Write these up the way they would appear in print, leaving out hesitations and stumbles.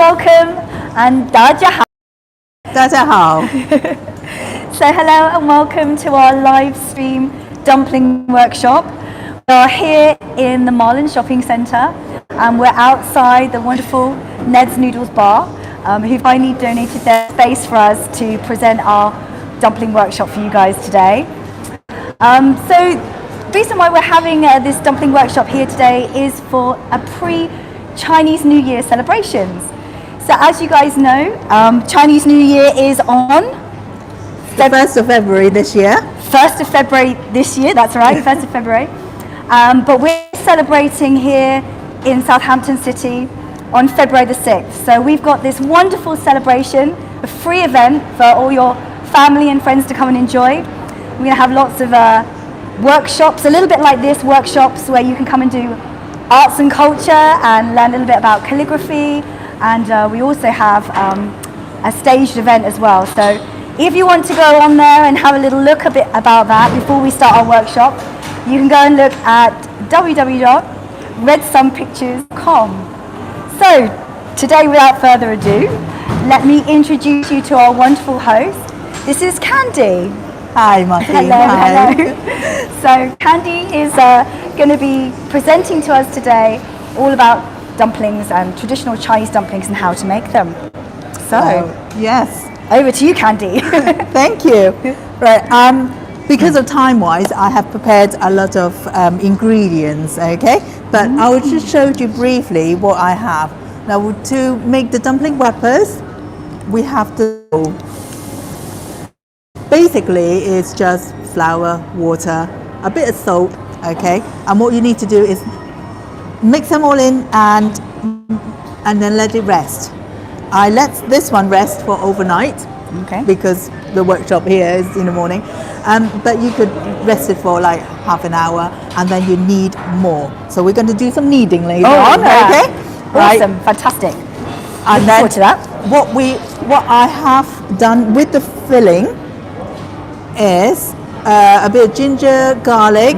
welcome and 大家好.大家好. So hello and welcome to our live stream dumpling workshop. We are here in the Marlin Shopping Centre and we're outside the wonderful Ned's Noodles Bar, who finally donated their space for us to present our dumpling workshop for you guys today. So the reason why we're having this dumpling workshop here today is for a pre-Chinese New Year celebrations. So as you guys know, Chinese New Year is on The 1st of February this year. 1st of February this year, that's right, 1st of February. But we're celebrating here in Southampton City on February the 6th. So we've got this wonderful celebration, a free event for all your family and friends to come and enjoy. We're going to have lots of workshops, a little bit like this, workshops where you can come and do arts and culture and learn a little bit about calligraphy. And we also have a staged event as well. So if you want to go on there and have a little look a bit about that before we start our workshop, you can go and look at www.redsunpictures.com. So today, without further ado, let me introduce you to our wonderful host. This is Candy. Hi, Martin. Hello, Hi. hello. So Candy is going to be presenting to us today all about dumplings and traditional Chinese dumplings and how to make them. So, yes. over to you, Candy. Thank you. Right. Because of time-wise, I have prepared a lot of ingredients. Okay, but I will just show you briefly what I have. Now, to make the dumpling wrappers, we have to. Basically, it's just flour, water, a bit of salt. Okay, and what you need to do is mix them all in and then let it rest. I let this one rest for overnight, Okay. because the workshop here is in the morning. But you could rest it for like half an hour, and then you knead more. So we're going to do some kneading later on. yeah. Okay. Awesome, fantastic. And Looking then forward to that. what I have done with the filling is a bit of ginger, garlic.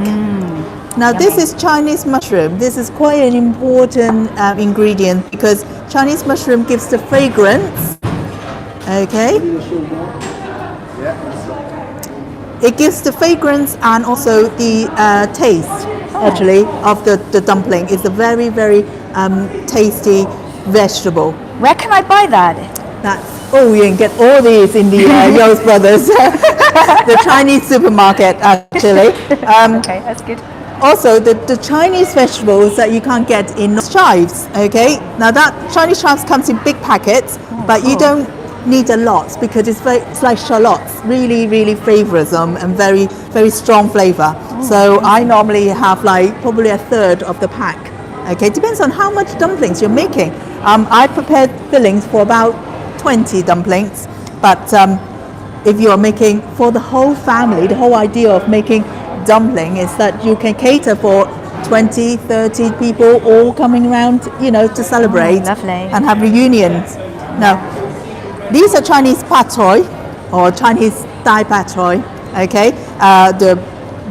Now this is Chinese mushroom. This is quite an important ingredient because Chinese mushroom gives the fragrance. Okay. It gives the fragrance and also the taste actually of the dumpling. It's a very, very tasty vegetable. Where can I buy that? You can get all these in the Yo's Brothers, the Chinese supermarket actually. Okay, that's good. Also, the Chinese vegetables that you can't get in chives, okay? Now that Chinese chives comes in big packets, but you don't need a lot because it's like shallots, really, really flavoursome and very, very strong flavour. So I normally have like probably a third of the pack. Okay, depends on how much dumplings you're making. I prepared fillings for about 20 dumplings, but if you're making for the whole family, the whole idea of making dumpling is that you can cater for 20, 30 people all coming around, to celebrate and have reunions. Now, these are Chinese pad thai or Chinese Thai pad thai, okay?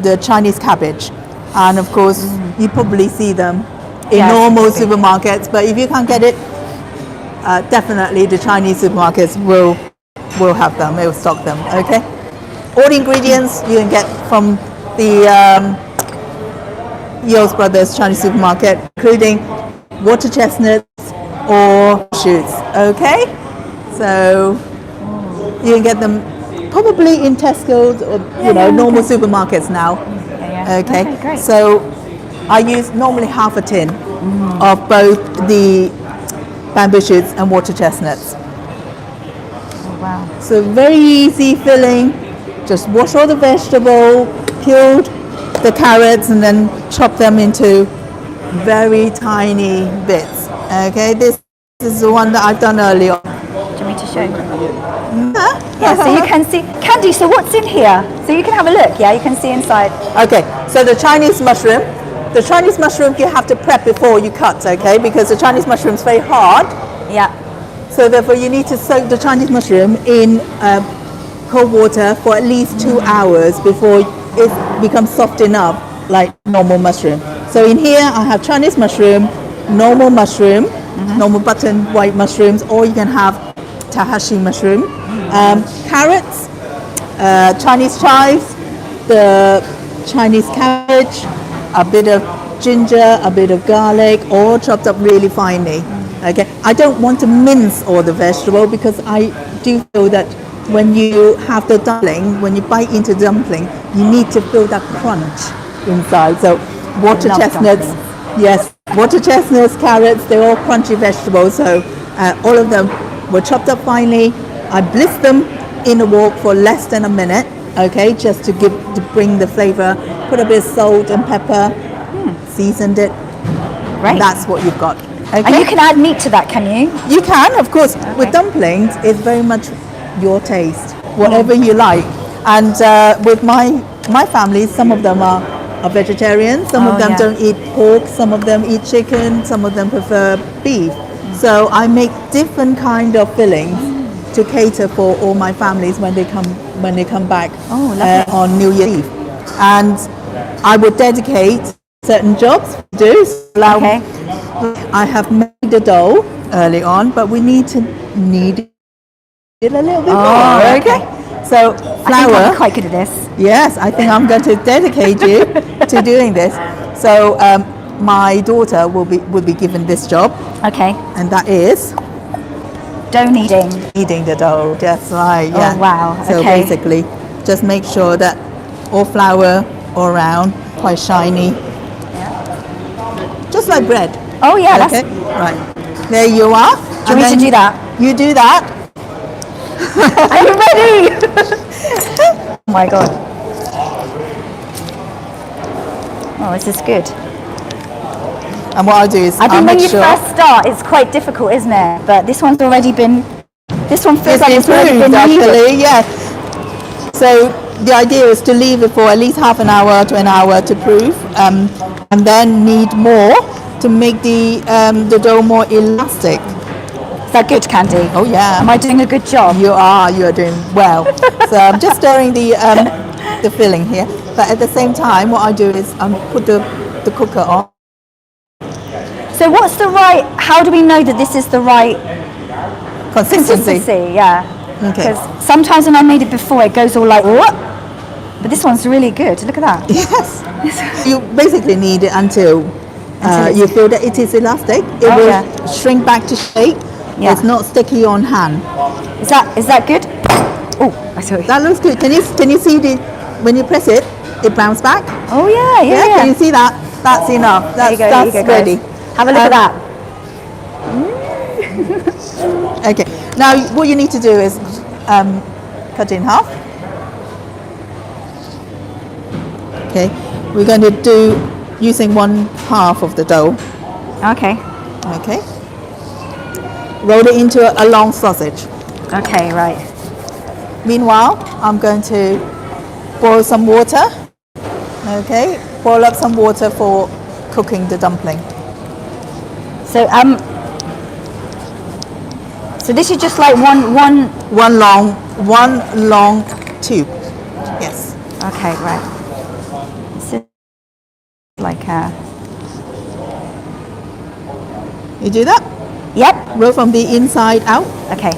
The Chinese cabbage. And of course, you probably see them in normal supermarkets, but if you can't get it, definitely the Chinese supermarkets will have them, they will stock them, okay? All the ingredients you can get from the Yo's Brothers Chinese supermarket, including water chestnuts or shoots, okay? So you can get them probably in Tesco's or normal supermarkets now. Okay, great. So I use normally half a tin of both the bamboo shoots and water chestnuts. Oh, wow. So very easy filling. Just wash all the vegetable, peeled the carrots, and then chop them into very tiny bits. Okay, this is the one that I've done earlier. Do you want me to show you? Yeah, so you can see. Candy, so what's in here? So you can have a look, yeah? You can see inside. Okay, so the Chinese mushroom you have to prep before you cut, okay? Because the Chinese mushroom is very hard. Yeah. So therefore you need to soak the Chinese mushroom in cold water for at least 2 hours before it becomes soft enough like normal mushroom. So in here I have Chinese mushroom, normal mushroom, normal button white mushrooms, or you can have tahashi mushroom, carrots, Chinese chives, the Chinese cabbage, a bit of ginger, a bit of garlic, all chopped up really finely. Okay, I don't want to mince all the vegetable because I do feel that when you have the dumpling, when you bite into the dumpling, you need to feel that crunch inside. So water love chestnuts, dumplings. yes, water chestnuts, carrots, they're all crunchy vegetables. So all of them were chopped up finely. I blitzed them in a wok for less than a minute, okay, just to bring the flavor. Put a bit of salt and pepper, seasoned it. Great. That's what you've got. Okay? And you can add meat to that, can you? You can, of course. With dumplings, it's very much your taste, whatever you like. And with my family, some of them are vegetarian, some of them don't eat pork, some of them eat chicken, some of them prefer beef. So I make different kind of fillings to cater for all my families when they come back on New Year's Eve. And I would dedicate certain jobs to do. Okay. I have made the dough early on, but we need it a little bit more. Okay. So I think flour. I'm quite good at this. Yes, I think I'm going to dedicate you to doing this. So my daughter will be given this job, Okay. and that is Dough kneading. kneading the dough. That's right. Yeah. Oh, wow. So Okay. basically, just make sure that all flour all around, quite shiny, just like bread. Oh yeah, Okay. that's. Right. There you are. Do you want me to do that? You do that. Are you ready? Oh my god. Oh, this is good. And what I'll do is I I'll think when make you sure first start, it's quite difficult, isn't it? But this one's already been. This one feels it's like it's already improved been kneaded. actually. Yeah. So the idea is to leave it for at least half an hour to an hour to proof, and then knead more to make the dough more elastic. Is that good, Candy? Oh yeah. Am I doing a good job? You are doing well. So I'm just stirring the filling here, but at the same time, what I do is put the cooker on. So what's the right? How do we know that this is the right Consistency. Yeah. Okay. Because sometimes when I made it before, it goes all like what? But this one's really good. Look at that. Yes. You basically knead it until it's- you feel that it is elastic. It Oh, will yeah. shrink back to shape. Yeah. It's not sticky on hand. Is that good? Oh, I saw it. That looks good. Can you see when you press it, it bounces back? Oh yeah. Can you see that? That's enough. That's There you go, guys. ready. Have a look at that. Okay. Now what you need to do is cut it in half. Okay. We're going to do using one half of the dough. Okay. Okay. Roll it into a long sausage. Okay. Right. Meanwhile, I'm going to boil some water. Okay. Boil up some water for cooking the dumpling. So So this is just like one. One long tube. Yes. Okay. Right. This is like You do that? Yep. Roll from the inside out. Okay.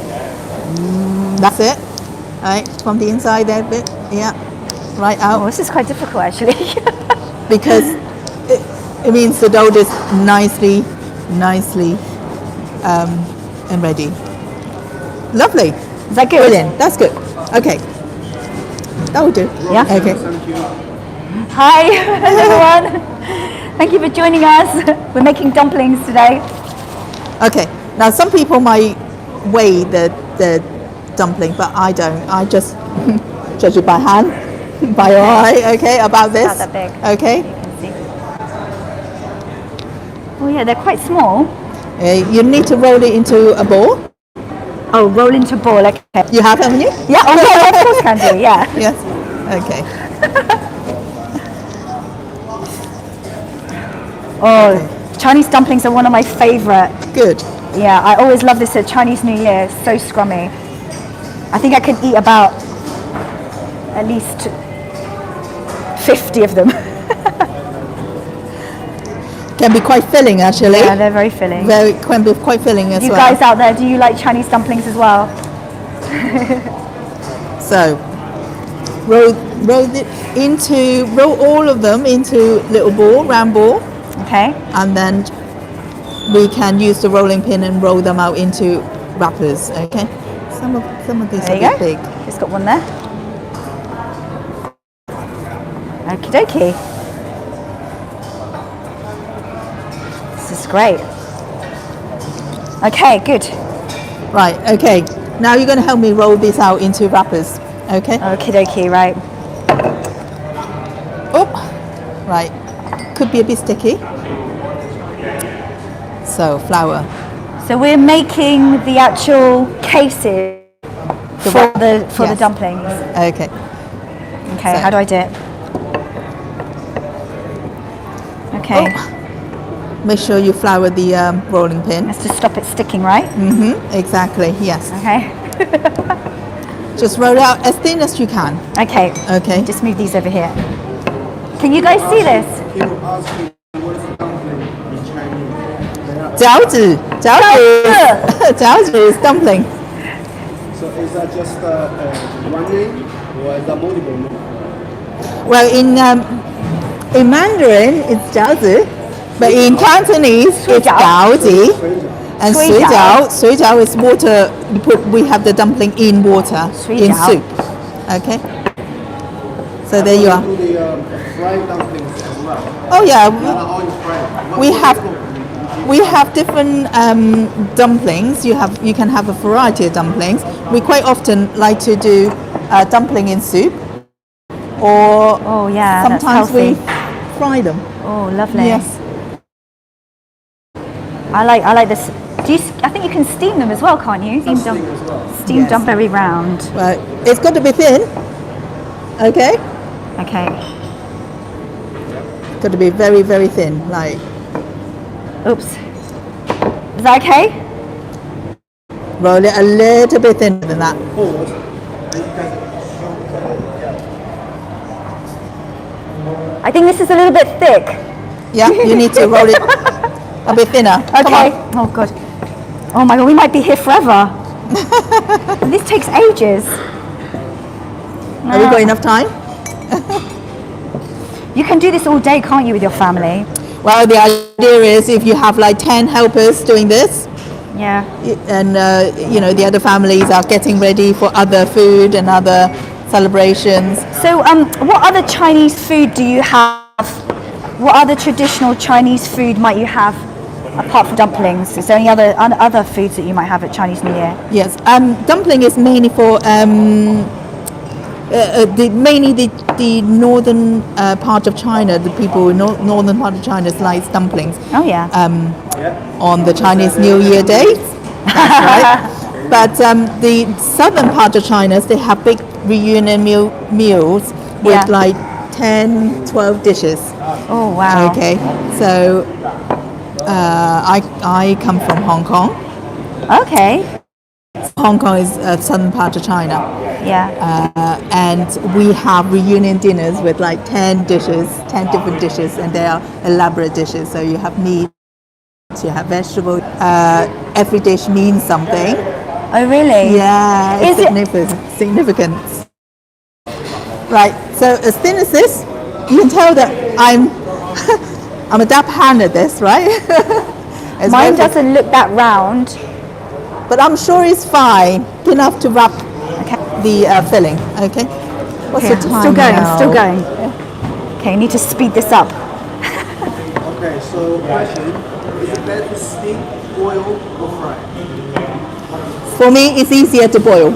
That's it. Right. From the inside there a bit. Yeah. Right Oh, out. this is quite difficult actually. Because it means the dough is nicely and ready. Lovely. Is that good? Brilliant. That's good. Okay. That will do. Yeah. Okay. Hi everyone. Thank you for joining us. We're making dumplings today. Okay. Now some people might weigh the dumpling, but I don't. I just judge it by hand, by eye. Okay. About this. About that big. Okay. You can see. Oh yeah, they're quite small. You need to roll it into a ball. Oh, roll into ball. Okay. You have, haven't you? Yeah. Oh yeah, of course can do. Yeah. Yes. Okay. Oh, Chinese dumplings are one of my favorite. Good. Yeah, I always love this at Chinese New Year. It's so scrummy. I think I could eat about at least 50 of them. Can be quite filling actually. Yeah, they're very filling. Can be quite filling as You well. guys out there, do you like Chinese dumplings as well? So roll all of them into little ball, round ball, Okay. and then we can use the rolling pin and roll them out into wrappers. Okay. Some of these There are you a go. bit big. Just got one there. Okie dokie. This is great. Okay, good. Right. Okay. Now you're going to help me roll these out into wrappers. Okay. Okie dokie, right. Oh. Right. Could be a bit sticky. So flour. So we're making the actual cases for the Yes. dumplings. Okay. Okay, So- how do I do it? Okay, Make sure you flour the rolling pin. that's to stop it sticking, right? Exactly. Yes. Okay. Just roll it out as thin as you can. Okay. Okay. Just move these over here. Can you guys see this? People ask me what is a dumpling in Chinese. They are- 饺子，饺子，饺子 is dumpling. So is that just one name or is that multiple names? Well, in Mandarin it's 饺子, but in Cantonese it's 饺子. And 水饺. 水饺 is water. We have the dumpling in water, 水饺. in soup. Okay. So there you are. Do the fried dumplings as well? Oh yeah, Not all in fried. we have we have different dumplings. You can have a variety of dumplings. We quite often like to do dumpling in soup, or Oh yeah, that's sometimes we healthy. fry them. Oh, lovely. Yes. I like this. I think you can steam them as well, can't you? Steam Steam as well. Steam Yes. dump every round. Right. It's got to be thin. Okay. Okay. Got to be very, very thin. Like Oops. Is that okay? roll it a little bit thinner than that. Forward. And you can I think this is a little bit thick. Yeah. You need to roll it a bit thinner. Come Okay. on. Oh god. Oh my god, we might be here forever. This takes ages. Have we got enough time? You can do this all day, can't you, with your family? Well, the idea is if you have like 10 helpers doing this, Yeah. and the other families are getting ready for other food and other celebrations. So, what other Chinese food do you have? What other traditional Chinese food might you have apart from dumplings? Is there any other foods that you might have at Chinese New Year? Yes, dumpling is mainly for the northern part of China. The people in northern part of China likes dumplings Oh yeah. on the Chinese New Year day. That's right. But the southern part of China, they have big reunion meals with Yeah. like 10, 12 dishes. Oh wow. Okay, so I come from Hong Kong. Okay. Hong Kong is southern part of China, Yeah. and we have reunion dinners with like 10 dishes, 10 different dishes, and they are elaborate dishes. So you have meat, you have vegetables. Every dish means something. Oh really? Yeah, it's Is it- significant. Right, so as thin as this, you can tell that I'm I'm a dab hand at this, right? It's Mine very- doesn't look that round. But I'm sure it's fine, enough to wrap the filling. Okay. What's Okay, the time still going, now? still going. Okay, need to speed this up. Okay, so question. Is it better to steam, boil, or fry? For me, it's easier to boil.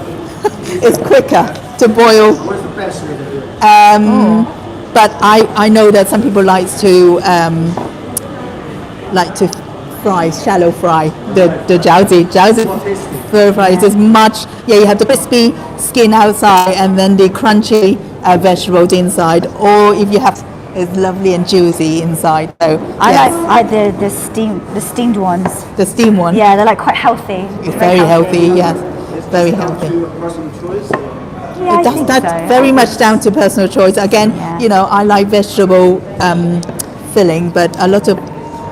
It's quicker to boil. What's the best way to do it? But I know that some people like to fry, shallow fry the jiaozi. Jiaozi stir fry is much. Yeah, you have the crispy skin outside and then the crunchy vegetables inside. Or if you have, it's lovely and juicy inside. So I yes, like the steamed ones. the steam one. Yeah, they're like quite healthy. It's very healthy. Yes, very healthy. To your personal choice? Yeah, I think That's so. very much down to personal choice. Again, Yeah. I like vegetable filling, but a lot of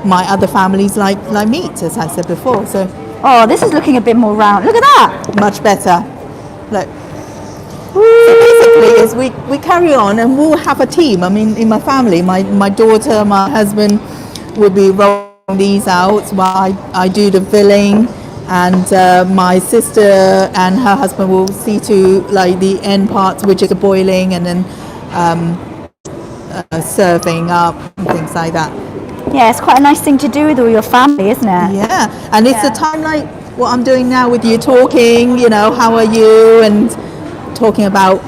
my other families like meat, as I said before. So Oh, this is looking a bit more round. Look at that. much better. Look. So basically, is we carry on and we'll have a team. I mean, in my family, my daughter, my husband will be rolling these out while I do the filling, and my sister and her husband will see to like the end parts, which is the boiling, and then serving up and things like that. Yeah, it's quite a nice thing to do with all your family, isn't it? Yeah, and it's Yeah. a time like what I'm doing now with you, talking, how are you, and talking about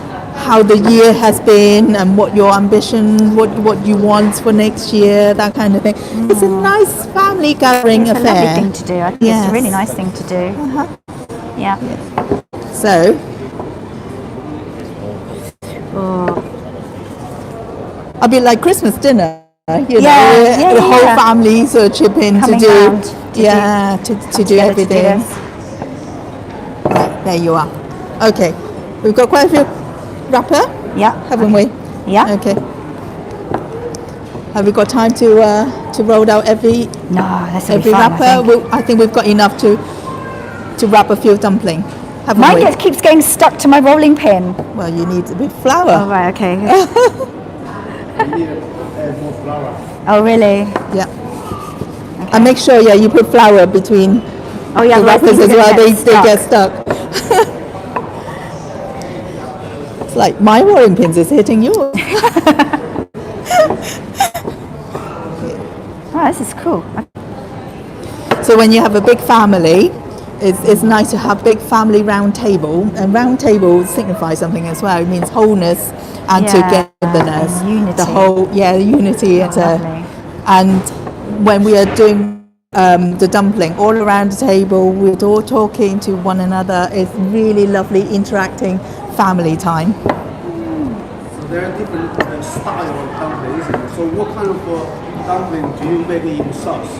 how the year has been and what your ambition, what you want for next year, that kind of thing. It's a nice family gathering It's a affair. lovely thing to do. I think it's a really nice thing to do. Yeah. So, a bit like Christmas dinner. The whole family sort of chip in Coming to do, round to do together everything. this. Right, there you are. Okay, we've got quite a few wrapper, Yeah. haven't we? Yeah. Okay. Have we got time to roll out every No, that's gonna be every fine, wrapper? I think. I think we've got enough to wrap a few dumpling, haven't Mine we? keeps getting stuck to my rolling pin. Well, you need a bit of flour. Oh, right, okay. You need more flour. Oh, really? Yeah. And make sure, you put flour between Oh, yeah, the otherwise wrappers these as are well. gonna They get stuck. It's like my rolling pins is hitting yours. Oh, this is cool. So when you have a big family, it's nice to have big family round table, and round table signifies something as well. It means wholeness and Yeah, togetherness. and unity. The whole, unity. Lovely. And when we are doing the dumpling, all around the table, we're all talking to one another. It's really lovely interacting family time. So there are different style of dumpling, isn't it? So what kind of dumpling do you make in sauce?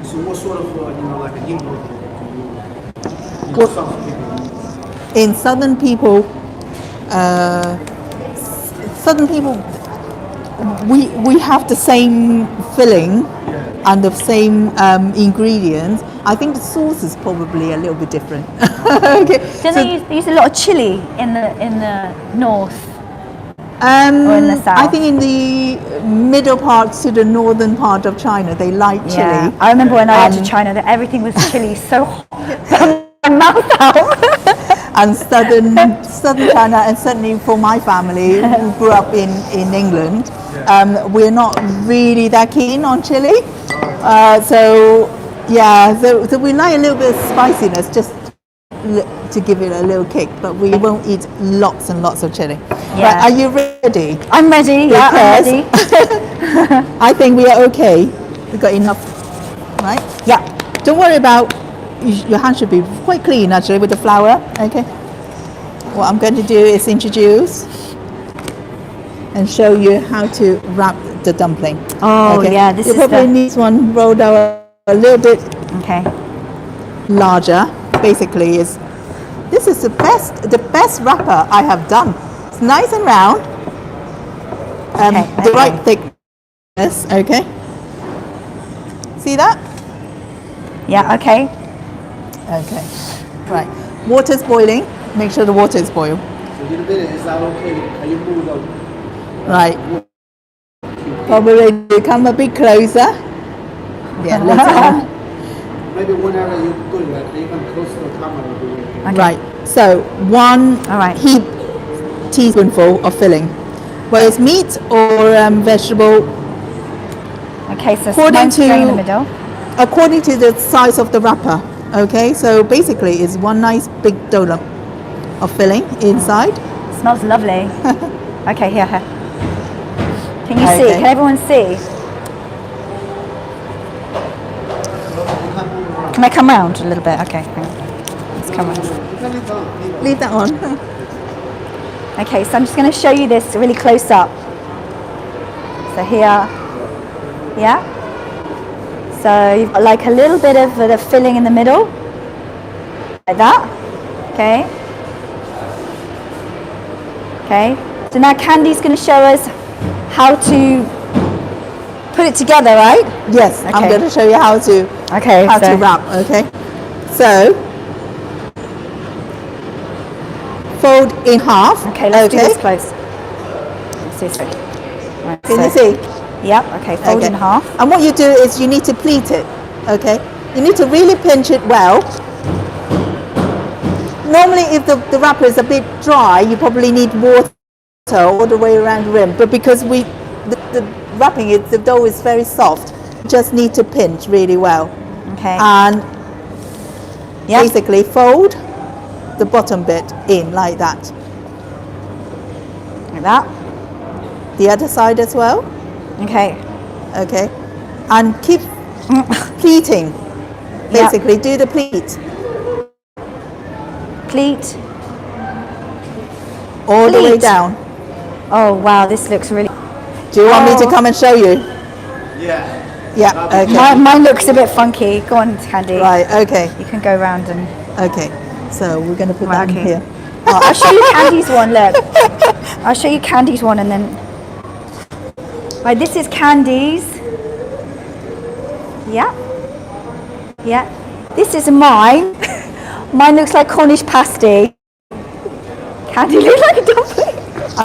So what sort of, like an ingredient do you sauce people? In southern people, we have the same filling and the same ingredients. I think the sauce is probably a little bit different. Okay. Don't they use a lot of chili in the north? Um, Or in the south? I think in the middle parts to the northern part of China, they like chili. Yeah. I remember when I went to China that everything was chili so hot. My mouth out. And southern China, and certainly for my family who grew up in England, we're not really that keen on chili. So we like a little bit of spiciness just to give it a little kick, but we won't eat lots and lots of chili. Yeah. Right, are you ready? I'm ready. Yeah, I'm ready. I think we are okay. We've got enough, right? Yeah. Don't worry about, your hand should be quite clean actually with the flour, okay? What I'm going to do is introduce and show you how to wrap the dumpling. Oh, okay? yeah, this you is probably the- need one rolled out a little bit Okay. larger. Basically, this is the best wrapper I have done. It's nice and round, the right thickness. Okay, see that? Yeah. Okay. Okay, right. Water's boiling. Make sure the water is boiled. So in a minute, is that okay? Can you move them? Right. Probably come a bit closer. Yeah, later on. Maybe whenever you're doing that, you can close the camera. Okay. Right. So one All right. heap teaspoonful of filling. Whether it's meat or vegetable, Okay. So According mine's going in the to- middle. according to the size of the wrapper. Okay. So basically, it's one nice big dollop of filling inside. Smells lovely. Okay. Here. Can you see? Okay. Can everyone see? Can I come round a little bit? Okay. Hang on. Let's come round. Leave that on. Okay, so I'm just going to show you this really close up. So here, yeah. So you've got like a little bit of the filling in the middle, like that. Okay. Okay. So now Candy's going to show us how to put it together, right? Yes, I'm Okay. going to show you how to Okay. to wrap. Okay, so fold in half. Okay, let's do this close. Let's see. So. Right, Can so- you see? Yep. Okay. Fold in half. And what you do is you need to pleat it. Okay, you need to really pinch it well. Normally, if the wrapper is a bit dry, you probably need water all the way around the rim. But because the wrapping it, the dough is very soft. You just need to pinch really well. Okay. And Yep. basically fold the bottom bit in like that. Like that. The other side as well. Okay. Okay, and keep pleating. Yeah. Basically, do the pleat Pleat. all the way Pleat. down. Oh wow, this looks really. Do you want me Oh. to come and show you? Yeah. Yeah. Okay. Mine looks a bit funky. Go on, Candy. Right. Okay. You can go round and. Okay. So we're going to put Right, that in okay. here. Oh, I'll show you Candy's one. Look. I'll show you Candy's one and then. Right, this is Candy's. Yeah. Yeah. This is mine. Mine looks like Cornish pasty. Candy looks like a dumpling.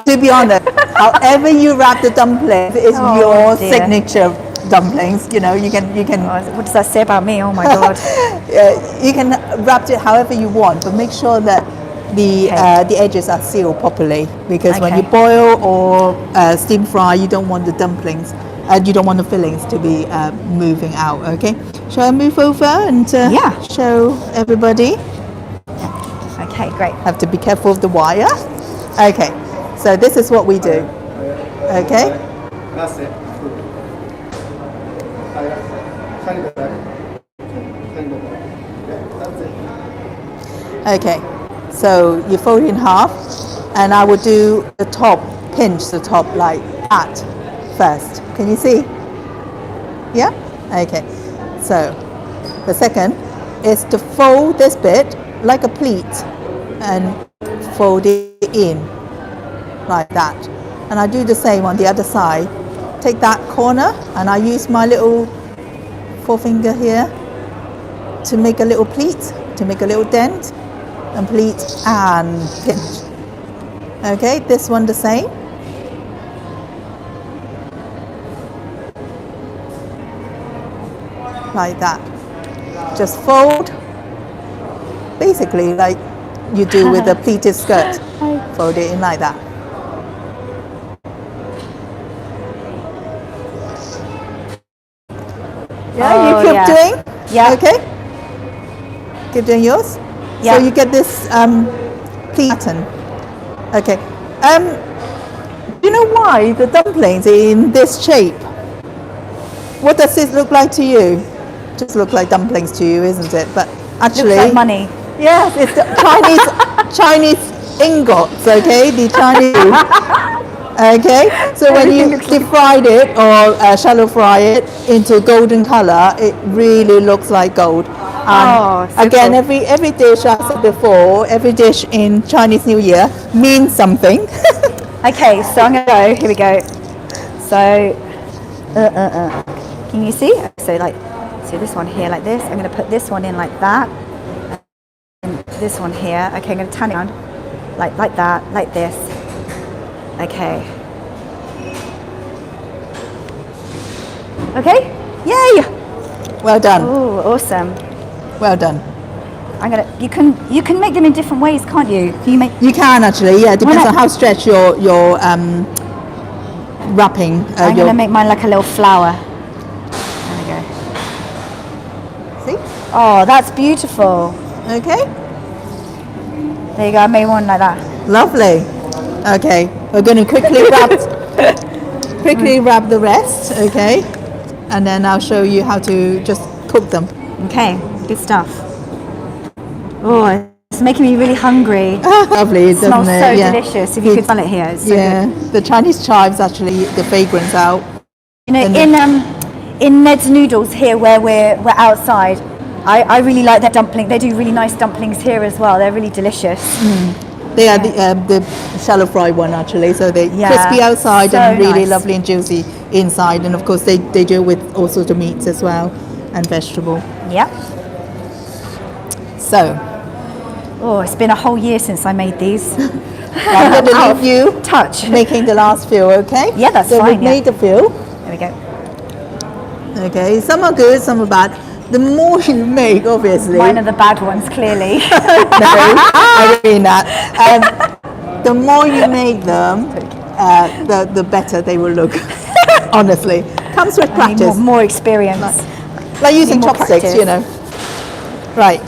To be honest, however you wrap the dumplings is Oh, your dear. signature dumplings. You know, you can Oh, what does that say about me? Oh my god. you can wrap it however you want, but make sure that the edges are sealed properly, because when you Okay. boil or steam fry, you don't want the dumplings, you don't want the fillings to be moving out. Okay, shall I move over and Yeah. show everybody? Okay, great. Have to be careful of the wire. Okay, so this is what we do. Okay, That's it. Tiny bit back. Tiny bit back. Yeah, that's it. okay. So you fold in half, and I will do the top, pinch the top like that first. Can you see? Yeah? Okay. So the second is to fold this bit like a pleat and fold it in like that. And I do the same on the other side. Take that corner and I use my little forefinger here to make a little pleat, to make a little dent, and pleat and pinch. Okay, this one the same. Like that. Just fold, basically like you do with a pleated skirt. Fold it in like that. Yeah, Oh, you keep yeah. doing? Yeah. Okay. Keep doing yours. Yeah. So you get this pleat pattern. Okay. Do you know why the dumplings are in this shape? What does this look like to you? Just look like dumplings to you, isn't it? But actually, Looks like money. yes, it's the Chinese ingots. Okay, the Chinese. Okay, so when you deep fried it or shallow fry it into golden color, it really looks like gold. Oh, so again, cool. every dish, I said before, every dish in Chinese New Year means something. Okay, so I'm gonna go. Here we go. So, can you see? So like, so this one here like this. I'm gonna put this one in like that, and this one here. Okay, I'm gonna turn it around, like that, like this. Okay. Okay. Yay! Well done. Oh, awesome. Well done. I'm gonna. You can make them in different ways, can't you? Can you make? You can actually, yeah. Depends When I- on how stretched your wrapping. I'm your, gonna make mine like a little flower. There we go. See? Oh, that's beautiful. Okay. There you go. I made one like that. Lovely. Okay, we're going to quickly wrap the rest. Okay, and then I'll show you how to just cook them. Okay, good stuff. Oh, it's making me really hungry. Lovely, It doesn't smells it? so Yeah. delicious. If you could smell it here, it's so Yeah, good. the Chinese chives actually the fragrance out. You know, And in Ned's Noodles here, where we're outside, I really like their dumpling. They do really nice dumplings here as well. They're really delicious. They are the shallow fry one actually. So they're Yeah, crispy outside so and really nice. lovely and juicy inside. And of course they do it with all sorts of meats as well and vegetable. Yep. So Oh, it's been a whole year since I made these. I'm going to Out leave of you touch. making the last few, okay? Yeah, that's so fine, we've yeah. made a few. There we go. Okay, some are good, some are bad. The more you make, obviously. Mine are the bad ones, clearly. No, I mean that. The more you make them, the better they will look. Honestly, comes with I need practice. more experience. Like using more chopsticks, practice. you know. Right.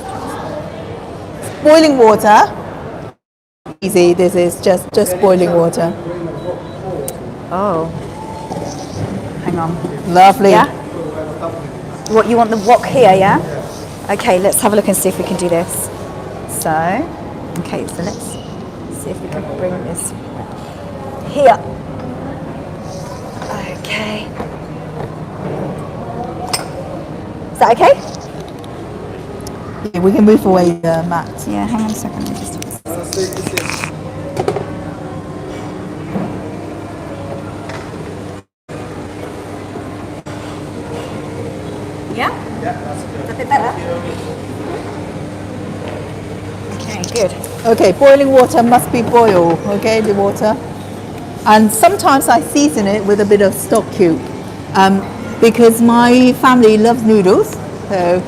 Boiling water. Easy. This is just boiling water. Oh. Hang on. Lovely. Yeah? What, you want the wok here, yeah? Okay, let's have a look and see if we can do this. So, okay, so let's see if we can bring this here. Okay. Is that okay? Yeah, we can move away the mat. Yeah, hang on a second. Let me just... Yeah? Yeah, that's good. Is that a bit better? Okay, good. Okay, boiling water must be boiled, okay, the water. And sometimes I season it with a bit of stock cube because my family loves noodles. So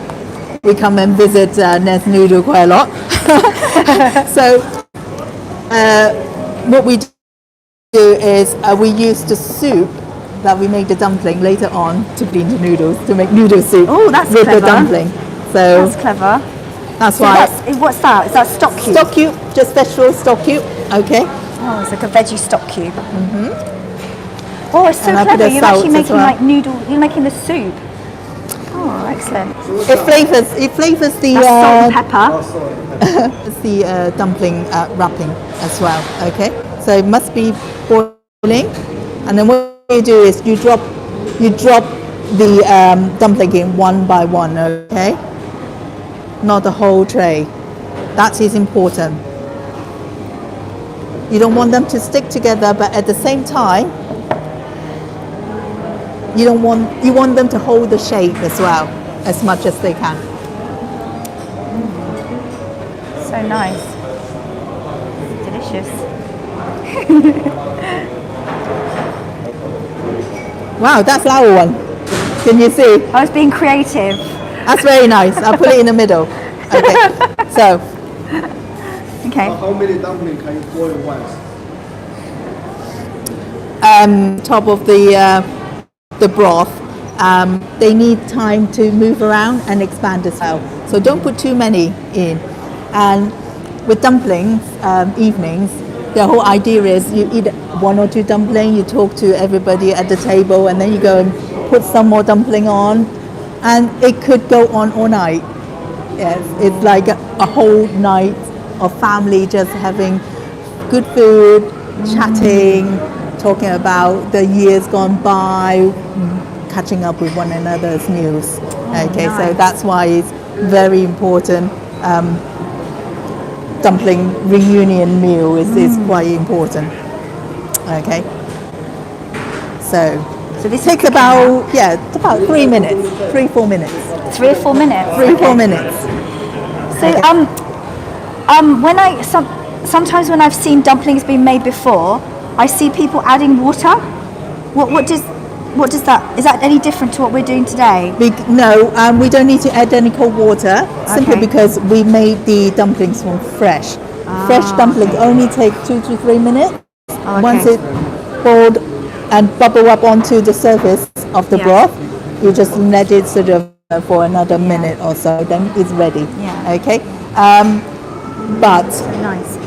we come and visit Ned's Noodle quite a lot. So what we do is we use the soup that we make the dumpling later on to clean the noodles, to make noodle soup Oh, that's with clever. the dumpling. So That's clever. that's So why. what's that? Is that stock cube? Stock cube, just vegetable stock cube, okay. Oh, it's like a veggie stock cube. Mm-hmm. Oh, it's so And I put clever. the You're salt actually as making well. like noodle. You're making the soup. Oh, excellent. It flavors the That's salt and pepper. Oh, sorry. it's the dumpling wrapping as well. Okay, so it must be boiling, and then what you do is you drop the dumpling in one by one. Okay, not the whole tray. That is important. You don't want them to stick together, but at the same time, you want them to hold the shape as well, as much as they can. So nice. Delicious. Wow, that's our one. Can you see? I was being creative. That's very nice. I'll put it in the middle. Okay. So, Okay. How many dumplings can you boil once? top of the broth, they need time to move around and expand as well. So don't put too many in. And with dumplings, evenings, the whole idea is you eat one or two dumplings, you talk to everybody at the table, and then you go and put some more dumpling on, and it could go on all night. Yes, it's like a whole night of family just having good food, chatting, talking about the years gone by, catching up with one another's news. Okay, so nice. that's why it's very important. Dumpling reunion meal is quite important. Okay, so this takes is about it's about 3 minutes, 3-4 minutes, 3 or 4 minutes. 3-4 minutes. So sometimes when I've seen dumplings being made before, I see people adding water. What does that, is that any different to what we're doing today? No, we don't need to add any cold water, simply Okay. because we made the dumplings from fresh. Fresh dumplings only take 2 to 3 minutes. okay. Once it boiled and bubble up onto the surface of the Yeah. broth, you just let it sort of for another minute or so, then it's ready. Yeah. Okay. But Nice.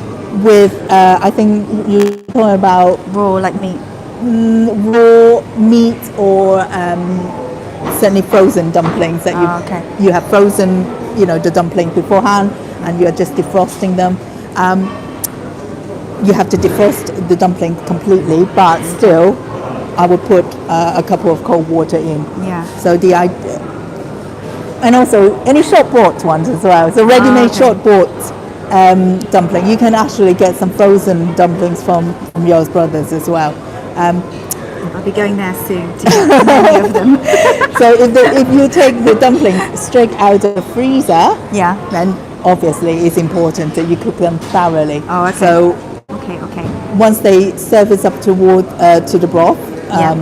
with I think you're talking about Raw like meat. raw meat or certainly frozen dumplings that okay. you have frozen, the dumpling beforehand, and you are just defrosting them. You have to defrost the dumpling completely, but still, I would put a couple of cold water in. Yeah. So the idea, and also any short bought ones as well. So ready-made okay. short bought dumpling. You can actually get some frozen dumplings from Yo's brothers as well. I'll be going there soon to get many of them. So if you take the dumplings straight out of the freezer, Yeah. then obviously it's important that you cook them thoroughly. Oh, okay. So Okay. once they surface up toward to the broth, Yeah.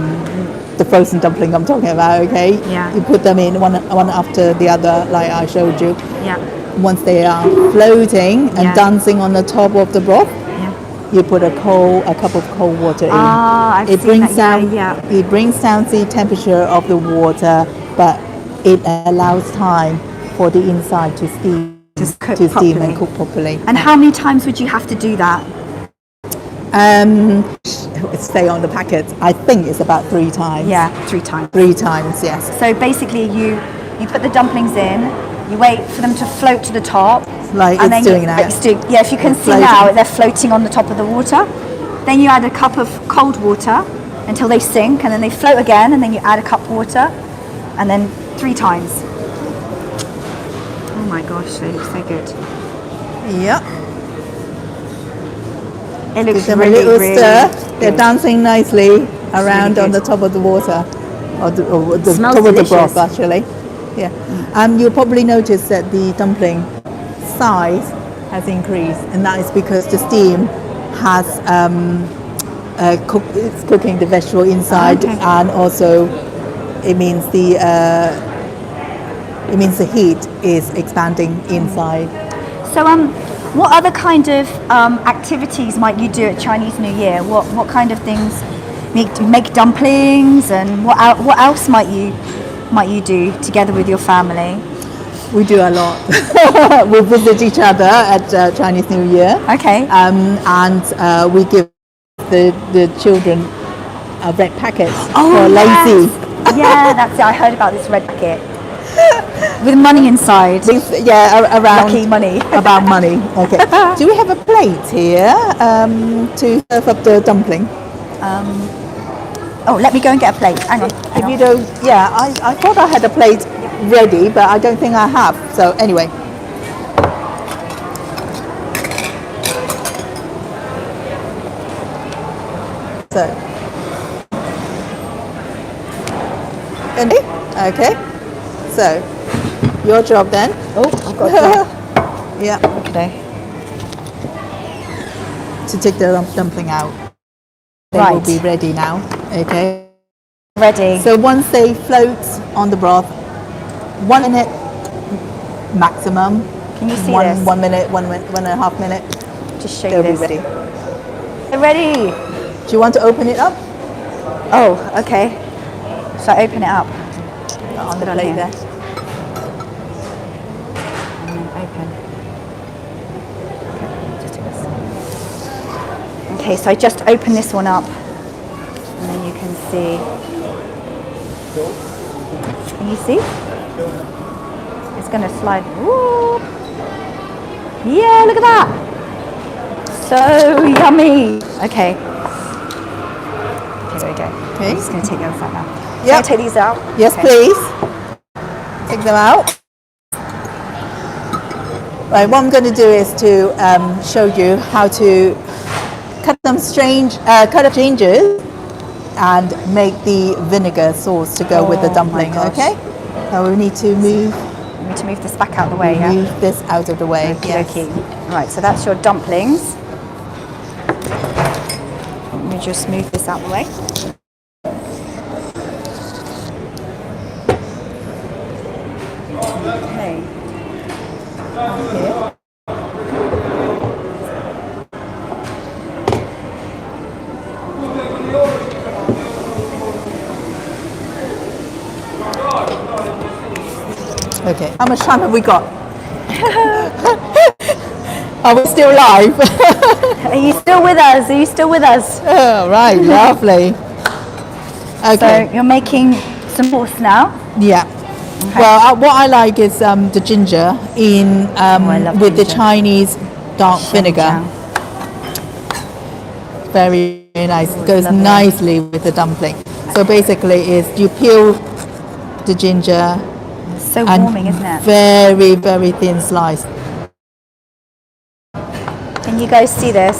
the frozen dumpling I'm talking about, okay? Yeah. You put them in one after the other, like I showed you. Yeah. Once they are floating and Yeah. dancing on the top of the broth, Yeah. you put a cup of cold water in. Ah, I've It seen brings that. down Yeah. it brings down the temperature of the water, but it allows time for the inside to steam, Just cook steam properly. and cook properly. And how many times would you have to do that? Stay on the packet. I think it's about 3 times. Yeah, 3 times. 3 times, yes. So basically, you put the dumplings in, you wait for them to float to the top. Like and it's then doing now. Yeah, if you can It's see now, floating. they're floating on the top of the water. Then you add a cup of cold water until they sink, and then they float again, and then you add a cup of water, and then 3 times. Oh my gosh, they look so good. Yeah. It looks Give them really, a little really stir. They're good. dancing nicely around really on the good. top of the water, or the Smells top of the delicious. broth actually. Yeah. You'll probably notice that the dumpling size has increased, and that is because the steam has it's cooking the vegetable inside, Okay. and also it means the heat is expanding inside. So, what other kind of activities might you do at Chinese New Year? What kind of things? Make dumplings, and what else might you do together with your family? We do a lot. We visit each other at Chinese New Year. Okay. And we give the children red packets Oh, for lazy. yes. Yeah, that's it. I heard about this red packet with money inside. Around Lucky money. about money. Okay. Do we have a plate here to serve up the dumpling? Oh, let me go and get a plate. Hang on. If you don't, I thought I had a plate ready, but I don't think I have. So anyway. So. Ready? Okay. So, your job then. Oh, I've got a Yeah. Okay. To take the dumpling out. They will Right. be ready now. Okay. Ready. So once they float on the broth, 1 minute maximum. Can you see one, this? 1 minute, 1.5 minute. Just show you They'll be this. ready. They're ready. Do you want to open it up? Oh, okay. So I open it up. On the Put it on plate here. there. And then open. Okay, just do this. Okay, so I just open this one up, and then you can see. Can you see? It's going to slide. Whoop. Yeah, look at that. So yummy. Okay. Okay, there we go. Okay. I'm just going to take the other side now. Yep. Can I take these out? Yes, Okay. please. Take them out. Right, what I'm going to do is to show you how to cut up gingers and make the vinegar sauce to go with the Oh, dumpling. my gosh. Okay. So we need to move We need to move this back out the way, yeah? move this out of the way. Yes. Okay. Right, so that's your dumplings. Let me just move this out the way. Okay. Here. Okay. How much time have we got? Are we still live? Are you still with us? Are you still with us? Oh, right, lovely. Okay. So you're making some sauce now. Yeah. Okay. Well, what I like is the ginger in I love with the ginger. Chinese dark vinegar. Very, very nice. It goes Lovely. nicely with the dumpling. So basically, is you peel the ginger It's so and warming, isn't it? very, very thin slice. you guys see this.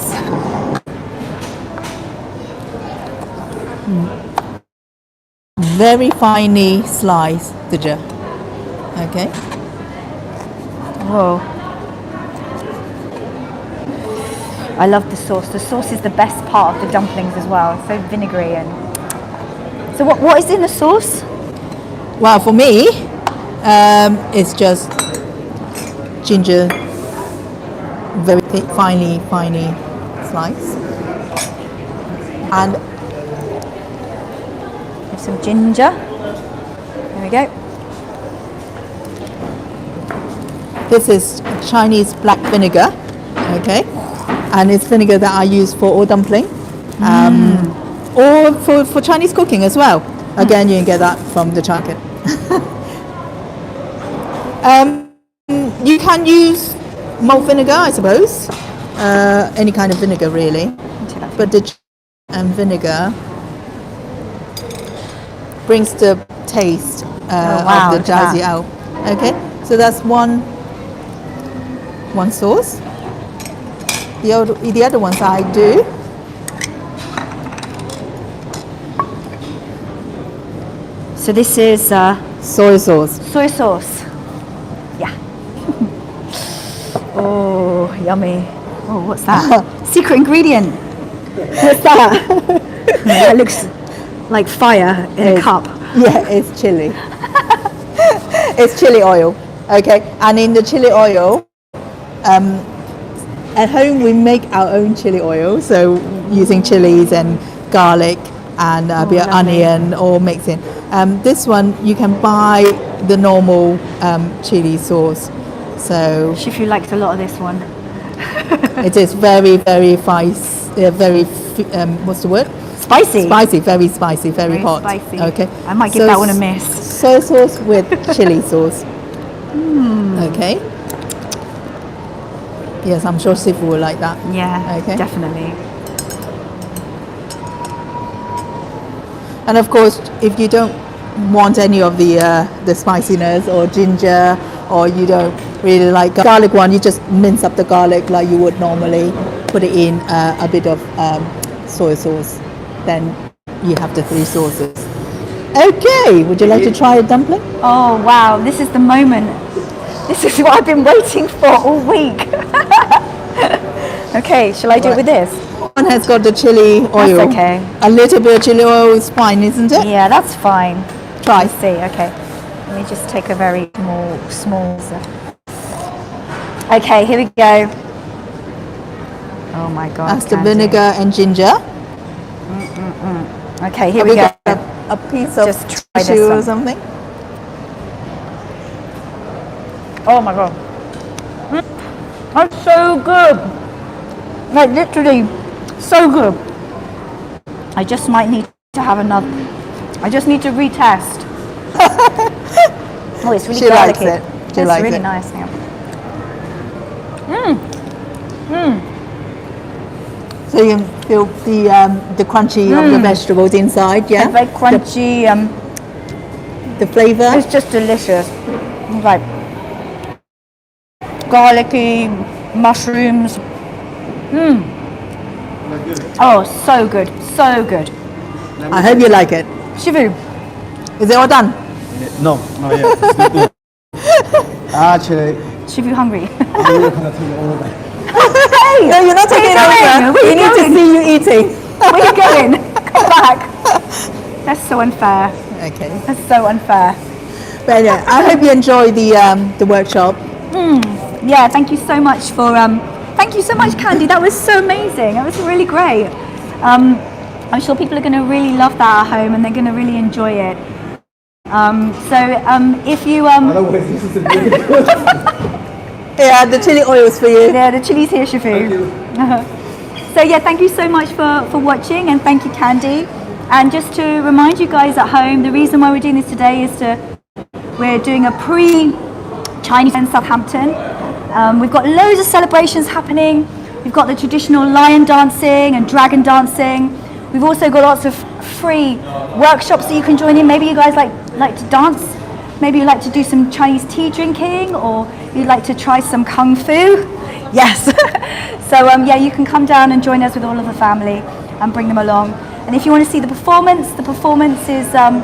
Very finely sliced, Dija. Okay. Whoa. I love the sauce. The sauce is the best part of the dumplings as well. It's so vinegary and. So what is in the sauce? Well, for me, it's just ginger, very finely sliced, and Some ginger. There we go. this is Chinese black vinegar, okay, and it's vinegar that I use for all dumpling, or for Chinese cooking as well. Again, you can get that from the market. You can use malt vinegar, I suppose, any kind of vinegar really, but the and vinegar brings the taste wow, of the look at jiaozi out. Okay, so that's one sauce. The other ones I do. So this is Soy sauce. soy sauce. Yeah. Oh, yummy. Oh, what's that? Secret ingredient. What's that? That looks like fire in a cup. Yeah, it's chili. It's chili oil. Okay, and in the chili oil, at home we make our own chili oil, so using chilies and garlic and a bit of lovely. onion all mixed in. This one you can buy the normal chili sauce. So Shifu liked a lot of this one. it is very what's the word? Spicy. Spicy, very spicy, very hot. Spicy. Okay. I might give that one a miss. Soy sauce with chili sauce. Okay. Yes, I'm sure Sifu will like that. Yeah, Okay. definitely. And of course, if you don't want any of the spiciness or ginger, or you don't really like garlic one, you just mince up the garlic like you would normally, put it in a bit of soy sauce. Then you have the three sauces. Okay, would you like to try a dumpling? Oh wow, this is the moment. This is what I've been waiting for all week. Okay, shall I do it with this? One has got the chili oil. That's okay. A little bit of chili oil is fine, isn't it? Yeah, that's fine. Try. I see, okay. Let me just take a very small. Okay, here we go. Oh my God. That's the Candy. vinegar and ginger. Okay, here Have we we go. got a piece of Just try this tissue or one. something? Oh my God. That's so good. Like literally so good. I just might need to have another. I just need to retest. Oh, it's really She likes garlicky. it. She It's likes really it. nice. Yeah. So you can feel the crunchy of the vegetables inside, yeah? It's very crunchy. The flavour. It's just delicious. It's like garlicky mushrooms. Oh, so good, so good. I hope you like it. Shivu, Is it all done? No, not yet. Still do. Actually, Shivu hungry. we're gonna take it over. Hey, No, you're not taking where you over. going? Where We you need to going? see you eating. Where are you going? Come back. That's so unfair. Okay. That's so unfair. But yeah, I hope you enjoy the workshop. Yeah, thank you so much for thank you so much, Candy. That was so amazing. That was really great. I'm sure people are going to really love that at home, and they're going to really enjoy it. If you Otherwise, this is a really good. Yeah, the chili oil is for you. yeah, the chili's here, Shifu. Thank you. So yeah, thank you so much for watching, and thank you, Candy. And just to remind you guys at home, the reason why we're doing this today is we're doing a pre-Chinese in Southampton. We've got loads of celebrations happening. We've got the traditional lion dancing and dragon dancing. We've also got lots of free workshops that you can join in. Maybe you guys like to dance. Maybe you like to do some Chinese tea drinking, or you'd like to try some kung fu. Yes. So yeah, you can come down and join us with all of the family and bring them along. And if you want to see the performance is on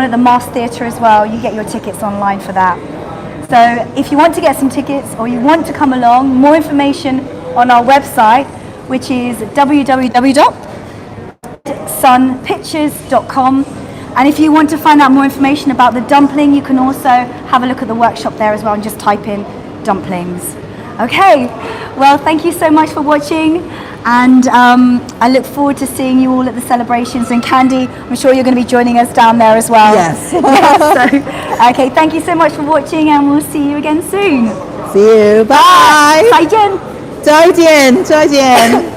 at the Mass Theatre as well. You get your tickets online for that. So if you want to get some tickets or you want to come along, more information on our website, which is www.sunpictures.com. And if you want to find out more information about the dumpling, you can also have a look at the workshop there as well and just type in dumplings. Okay, well, thank you so much for watching, and I look forward to seeing you all at the celebrations. And Candy, I'm sure you're going to be joining us down there as well. Yes. Yes, so, okay, thank you so much for watching, and we'll see you again soon. See you. Bye. 再见。再见，再见。